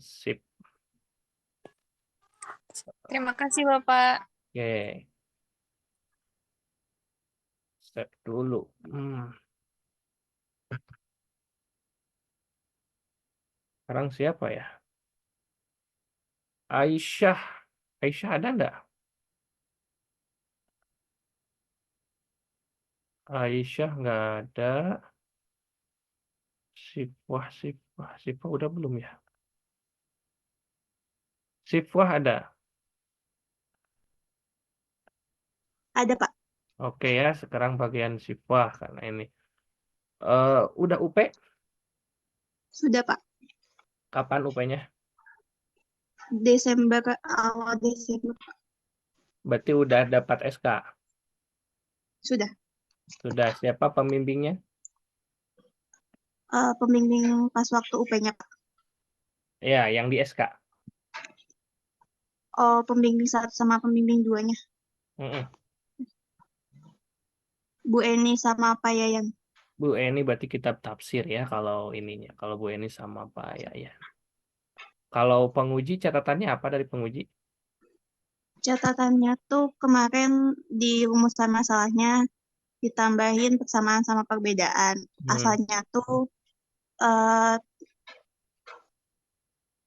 Sip. Terima kasih, Bapak. Oke. Step dulu. Sekarang siapa ya? Aisyah. Aisyah ada nggak? Aisyah nggak ada. Sifwah udah belum ya? Sifwah ada. Ada, Pak. Oke ya, sekarang bagian sifwah karena ini. Udah UP? Sudah, Pak. Kapan UP-nya? Desember, awal Desember. Berarti udah dapat SK. Sudah. Sudah. Siapa pembimbingnya? Pembimbing pas waktu UP-nya, Pak. Ya, yang di SK. Oh, pembimbing 1 sama pembimbing 2-nya. Mm-mm. Bu Eni sama Pak Yayan. Bu Eni berarti kitab tafsir ya kalau ininya. Kalau Bu Eni sama Pak ya. Kalau penguji catatannya apa dari penguji? Catatannya tuh kemarin di rumusan masalahnya ditambahin persamaan sama perbedaan. Hmm. Asalnya tuh eh,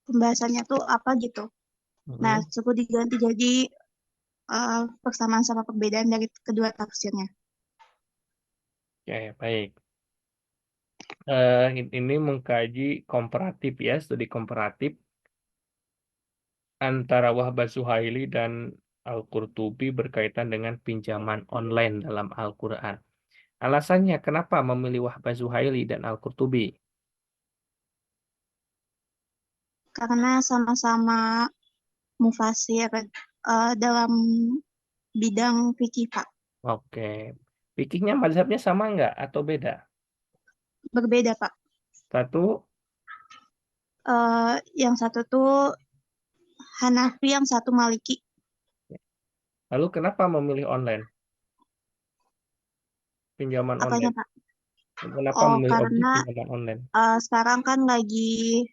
pembahasannya tuh apa gitu. Nah, Mm-mm. suku diganti jadi persamaan sama perbedaan dari kedua tafsirnya. Oke, baik. Ini mengkaji komparatif ya, studi komparatif antara Wahbah Zuhaili dan Al-Qurtubi berkaitan dengan pinjaman online dalam Al-Quran. Alasannya kenapa memilih Wahbah Zuhaili dan Al-Qurtubi? Karena sama-sama mufasir dalam bidang fikih, Pak. Oke. Fikihnya mazhabnya sama nggak atau beda? Berbeda, Pak. Satu, Yang satu tuh Hanafi, yang satu Maliki. lalu kenapa memilih online, pinjaman Apanya, online? Pak? Kenapa Oh, memilih objek karena pinjaman online? sekarang kan lagi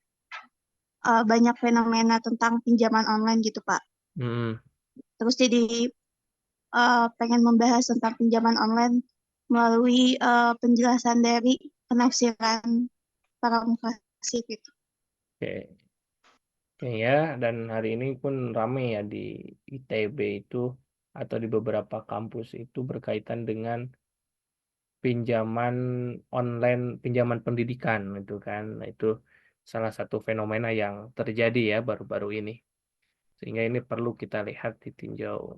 banyak fenomena tentang pinjaman online gitu, Pak. Hmm, Terus jadi pengen membahas tentang pinjaman online melalui penjelasan dari penafsiran para mufasir gitu. oke. Oke ya, dan hari ini pun ramai ya di ITB itu atau di beberapa kampus itu berkaitan dengan pinjaman online, pinjaman pendidikan itu kan. Nah, itu salah satu fenomena yang terjadi ya baru-baru ini. Sehingga ini perlu kita lihat ditinjau.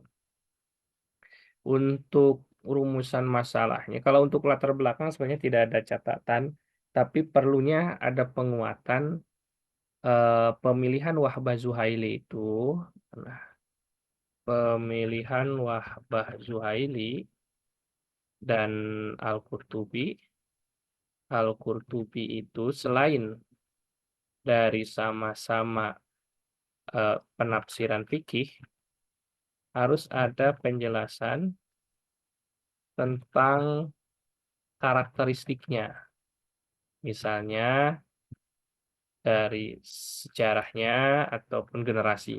Untuk rumusan masalahnya, kalau untuk latar belakang sebenarnya tidak ada catatan, tapi perlunya ada penguatan pemilihan Wahbah Zuhaili itu. Nah, pemilihan Wahbah Zuhaili dan Al-Qurtubi. Al-Qurtubi itu selain dari sama-sama penafsiran fikih, harus ada penjelasan tentang karakteristiknya. Misalnya dari sejarahnya ataupun generasi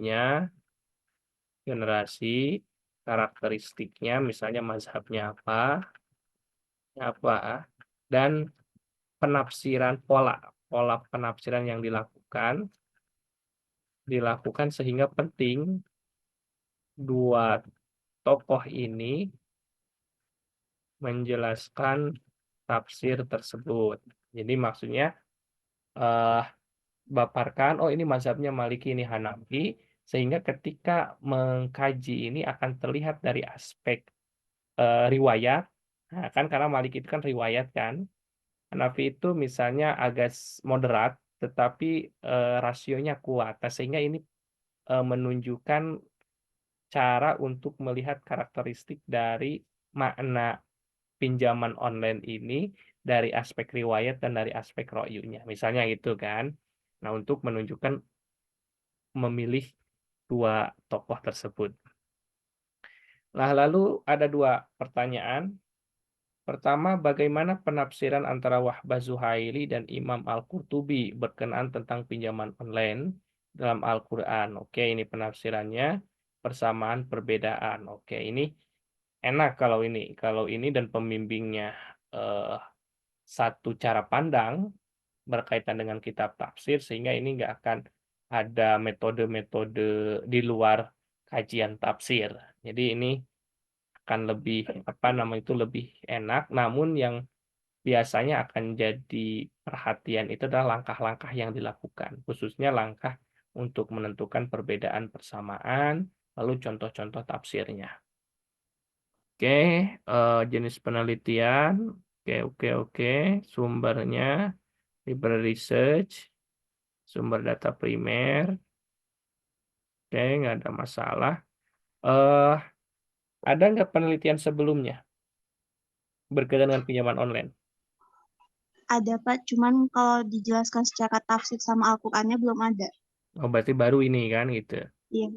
karakteristiknya, misalnya mazhabnya apa, dan penafsiran pola penafsiran yang dilakukan sehingga penting dua tokoh ini menjelaskan tafsir tersebut. Jadi maksudnya eh, paparkan, oh ini mazhabnya Maliki, ini Hanafi, sehingga ketika mengkaji ini akan terlihat dari aspek riwayat. Nah, kan karena Maliki itu kan riwayat kan. Hanafi itu misalnya agak moderat, tetapi rasionya kuat. Nah, sehingga ini menunjukkan cara untuk melihat karakteristik dari makna pinjaman online ini dari aspek riwayat dan dari aspek ro'yunya. Misalnya gitu kan. Nah, untuk menunjukkan memilih dua tokoh tersebut. Nah, lalu ada dua pertanyaan. Pertama, bagaimana penafsiran antara Wahbah Zuhaili dan Imam Al-Qurtubi berkenaan tentang pinjaman online? dalam Al-Quran. Oke, ini penafsirannya, persamaan perbedaan. Oke, ini enak kalau ini. Kalau ini dan pembimbingnya eh, satu cara pandang berkaitan dengan kitab tafsir, sehingga ini nggak akan ada metode-metode di luar kajian tafsir. Jadi ini akan lebih apa namanya itu lebih enak. Namun yang biasanya akan jadi perhatian itu adalah langkah-langkah yang dilakukan, khususnya langkah untuk menentukan perbedaan persamaan, lalu contoh-contoh tafsirnya. Oke, jenis penelitian. Oke, oke, oke. Sumbernya, library research, sumber data primer. Oke, nggak ada masalah. eh ada nggak penelitian sebelumnya berkaitan dengan pinjaman online? Ada Pak, cuman kalau dijelaskan secara tafsir sama Al-Qur'annya belum ada. Oh, berarti baru ini kan gitu. Iya,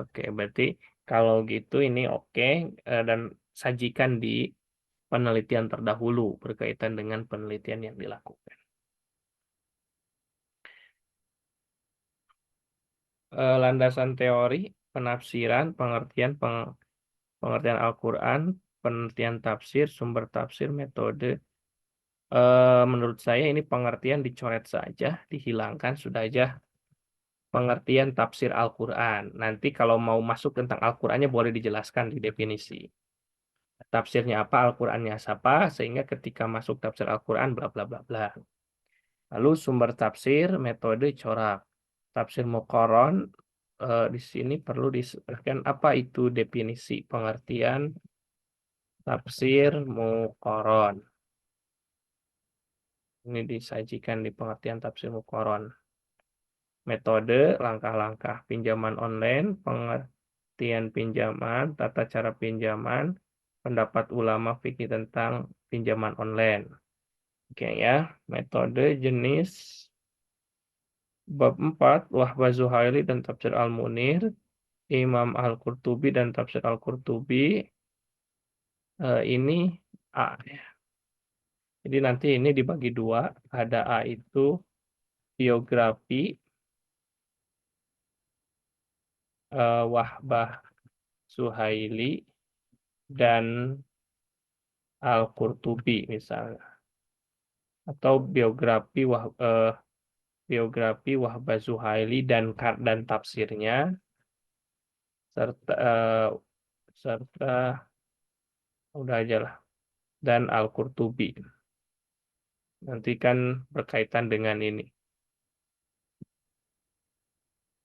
Oke, berarti kalau gitu ini oke, dan sajikan di penelitian terdahulu berkaitan dengan penelitian yang dilakukan. Landasan teori, penafsiran, pengertian Al-Quran, penelitian tafsir, sumber tafsir, metode. Menurut saya ini pengertian dicoret saja, dihilangkan sudah aja pengertian tafsir Al-Quran. Nanti kalau mau masuk tentang Al-Qurannya boleh dijelaskan di definisi. Tafsirnya apa, Al-Qur'annya siapa, sehingga ketika masuk tafsir Al-Qur'an bla bla bla bla. Lalu sumber tafsir, metode corak. Tafsir muqaron, di sini perlu disebutkan apa itu definisi pengertian tafsir muqaron. Ini disajikan di pengertian tafsir muqaron. Metode, langkah-langkah pinjaman online, pengertian pinjaman, tata cara pinjaman, pendapat ulama fikih tentang pinjaman online. Oke ya, metode jenis bab 4 Wahbah Zuhaili dan Tafsir Al-Munir, Imam Al-Qurtubi dan Tafsir Al-Qurtubi. Ini A ya. Jadi nanti ini dibagi dua, ada A itu biografi Wahbah Zuhaili dan Al-Qurtubi misalnya, atau biografi Wahbah Zuhaili dan tafsirnya serta serta udah aja lah, dan Al-Qurtubi. Nanti kan berkaitan dengan ini.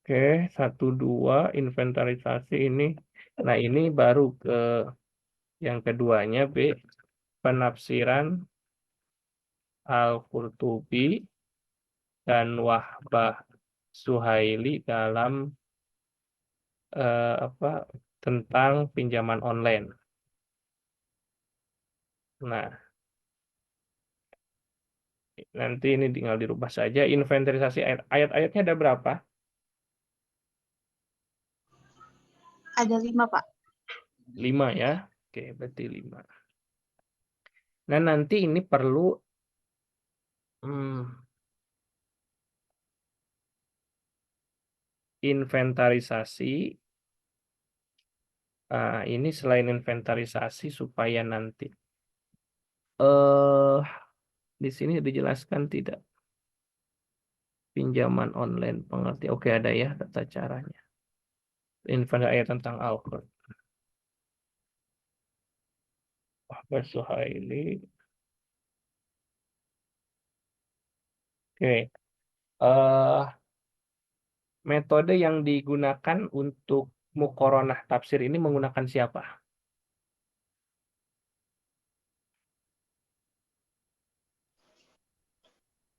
Oke, satu dua inventarisasi ini. Nah, ini baru ke yang keduanya B, penafsiran Al-Qurtubi dan Wahbah Suhaili dalam apa tentang pinjaman online. Nah, nanti ini tinggal dirubah saja. Inventarisasi ayat-ayatnya ada berapa? ada 5 Pak. 5 ya. Oke, berarti 5. Nah, nanti ini perlu hmm, inventarisasi. Ini selain inventarisasi supaya nanti eh di sini dijelaskan tidak pinjaman online pengertian. Oke, ada ya tata caranya. Inventarisasi ayat tentang Al-Qur'an. Wahbah Suhaili. Oke. eh Metode yang digunakan untuk muqaronah tafsir ini menggunakan siapa?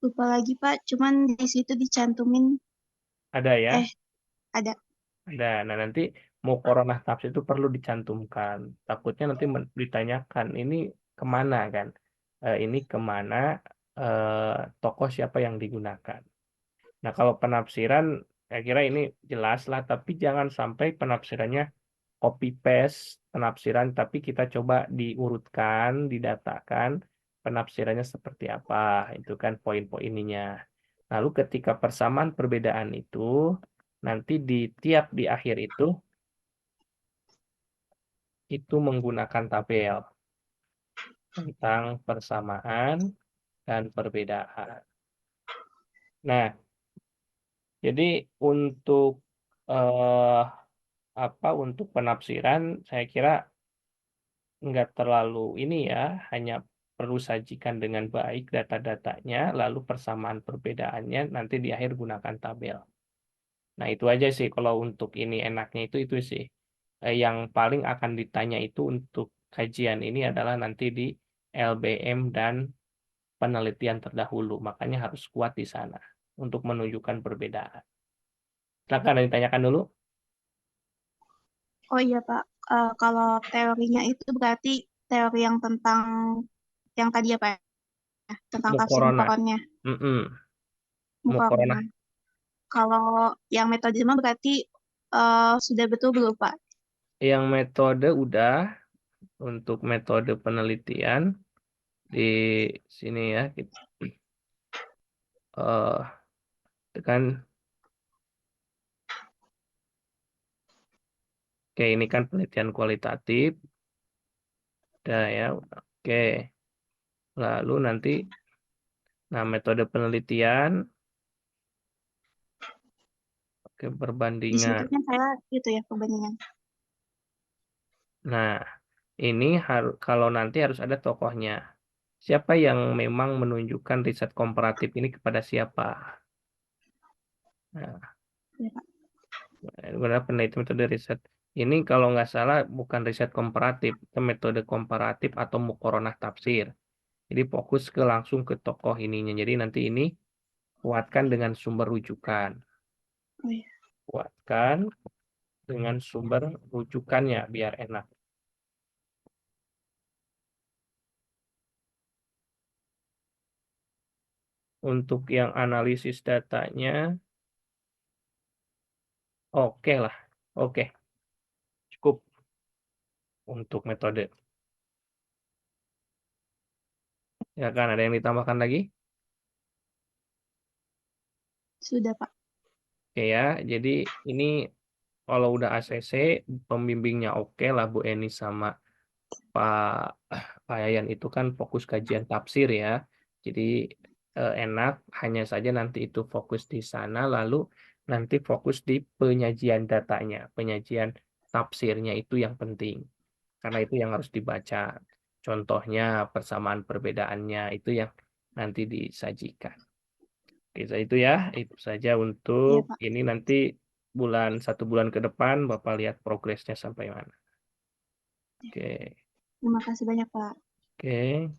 Lupa lagi Pak, cuman di situ dicantumin Ada ya? ada. Ada. Nah, nanti muqaronah tafsir itu perlu dicantumkan. Takutnya nanti ditanyakan ini kemana kan? Ini kemana tokoh siapa yang digunakan? Nah, kalau penafsiran, saya kira ini jelas lah, tapi jangan sampai penafsirannya copy paste penafsiran, tapi kita coba diurutkan, didatakan penafsirannya seperti apa. Itu kan poin-poin ininya. Lalu ketika persamaan perbedaan itu, nanti di akhir itu menggunakan tabel tentang persamaan dan perbedaan. Nah, jadi untuk eh, untuk penafsiran saya kira nggak terlalu ini ya, hanya perlu sajikan dengan baik data-datanya, lalu persamaan perbedaannya nanti di akhir gunakan tabel. Nah, itu aja sih kalau untuk ini enaknya itu sih. Yang paling akan ditanya itu untuk kajian ini adalah nanti di LBM dan penelitian terdahulu. Makanya harus kuat di sana untuk menunjukkan perbedaan. Silakan ada yang ditanyakan dulu. Oh iya Pak, kalau teorinya itu berarti teori yang tentang yang tadi ya Pak, ya? Tentang tafsir Mukorona. mukoronnya, Mm-mm. mukoronah. Mukorona. Kalau yang metode mah berarti sudah betul belum Pak? Yang metode udah untuk metode penelitian di sini ya. eh kan kayak ini kan penelitian kualitatif. Udah ya. Oke. Lalu nanti nah metode penelitian ke Di perbandingan. situnya saya gitu ya perbandingan. Nah, ini harus kalau nanti harus ada tokohnya. Siapa yang memang menunjukkan riset komparatif ini kepada siapa? Nah, Ya, Pak. benar peneliti metode riset ini kalau nggak salah bukan riset komparatif, itu metode komparatif atau mukoronah tafsir. Jadi fokus ke langsung ke tokoh ininya. Jadi nanti ini kuatkan dengan sumber rujukan. Oh iya, Kuatkan dengan sumber rujukannya biar enak. Untuk yang analisis datanya, oke lah. Oke, cukup untuk metode. Ya kan, ada yang ditambahkan lagi? sudah Pak. Oke ya, jadi ini kalau udah ACC, pembimbingnya oke lah Bu Eni sama Pak Pak Yayan itu kan fokus kajian tafsir ya. Jadi enak, hanya saja nanti itu fokus di sana, lalu nanti fokus di penyajian datanya, penyajian tafsirnya itu yang penting. Karena itu yang harus dibaca. Contohnya, persamaan perbedaannya itu yang nanti disajikan. Oke, itu ya, itu saja untuk Iya Pak. ini nanti 1 bulan ke depan Bapak lihat progresnya sampai mana. Oke, Terima kasih banyak Pak. oke.